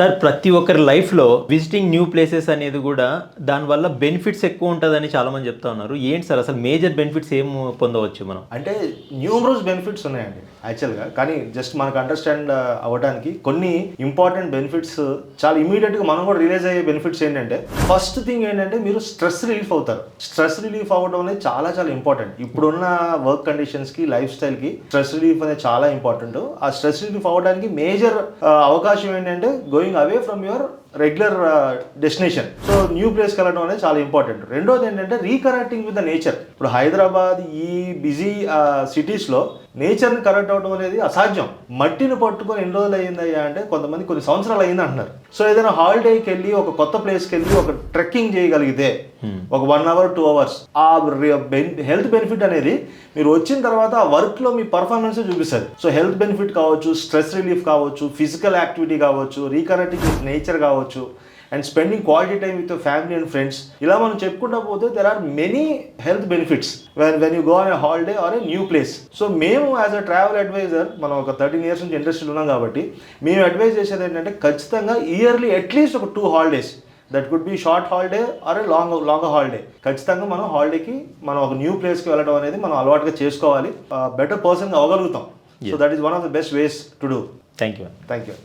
Sir ప్రతి ఒక్కరి లైఫ్లో విజిటింగ్ న్యూ ప్లేసెస్ అనేది కూడా దానివల్ల బెనిఫిట్స్ ఎక్కువ ఉంటుందని చాలా మంది చెప్తా ఉన్నారు. ఏంటి సార్ అసలు మేజర్ బెనిఫిట్స్ ఏం పొందవచ్చు మనం? అంటే న్యూమరస్ బెనిఫిట్స్ ఉన్నాయండి యాక్చువల్గా, కానీ జస్ట్ మనకు అండర్స్టాండ్ అవ్వడానికి కొన్ని ఇంపార్టెంట్ బెనిఫిట్స్ చాలా ఇమీడియట్గా మనం కూడా రిలీజ్ అయ్యే బెనిఫిట్స్ ఏంటంటే, ఫస్ట్ థింగ్ ఏంటంటే మీరు స్ట్రెస్ రిలీఫ్ అవుతారు. స్ట్రెస్ రిలీఫ్ అవ్వడం అనేది చాలా చాలా ఇంపార్టెంట్. ఇప్పుడున్న వర్క్ కండిషన్స్కి, లైఫ్ స్టైల్కి స్ట్రెస్ రిలీఫ్ అనేది చాలా ఇంపార్టెంట్. ఆ స్ట్రెస్ రిలీఫ్ అవ్వడానికి మేజర్ అవకాశం ఏంటంటే going away from your regular destination. So new ప్లేస్కి వెళ్ళడం అనేది చాలా ఇంపార్టెంట్. రెండోది ఏంటంటే రీకనెక్టింగ్ విత్ ద నేచర్. ఇప్పుడు హైదరాబాద్ ఈ బిజీ సిటీస్లో నేచర్ని కనెక్ట్ అవ్వడం అనేది అసాధ్యం. మట్టిని పట్టుకొని ఎన్ని రోజులు అయ్యిందయ్యా అంటే కొంతమంది కొన్ని సంవత్సరాలు అయింది అంటున్నారు. సో ఏదైనా హాలిడేకి వెళ్ళి ఒక కొత్త ప్లేస్కి వెళ్ళి ఒక ట్రెక్కింగ్ చేయగలిగితే ఒక 1 hour 2 hours ఆ హెల్త్ బెనిఫిట్ అనేది మీరు వచ్చిన తర్వాత ఆ వర్క్లో మీ పర్ఫార్మెన్స్ చూపిస్తుంది. సో హెల్త్ బెనిఫిట్ కావచ్చు, స్ట్రెస్ రిలీఫ్ కావచ్చు, ఫిజికల్ యాక్టివిటీ కావచ్చు, రీకనెక్టింగ్ విత్ నేచర్ కావచ్చు, and spending quality time with family and friends. ఇలా మనం చెప్పుకుంటా పోతే there are many health benefits when you go on a holiday or a new place. So మేము as a travel advisor, మనం ఒక 13 years నుంచి ఇండస్ట్రీలో ఉన్నాం కాబట్టి మేము అడ్వైజ్ చేసేది ఏంటంటే ఖచ్చితంగా ఇయర్లీ అట్లీస్ట్ ఒక 2 holidays, that could be short holiday or a long holiday. ఖచ్చితంగా మనం హాలిడేకి మనం ఒక న్యూ ప్లేస్కి వెళ్ళడం అనేది మనం అలవాటుగా చేసుకోవాలి. బెటర్ పర్సన్గా అవ్వగలుగుతాం. So that is one of the best ways to do. Thank you.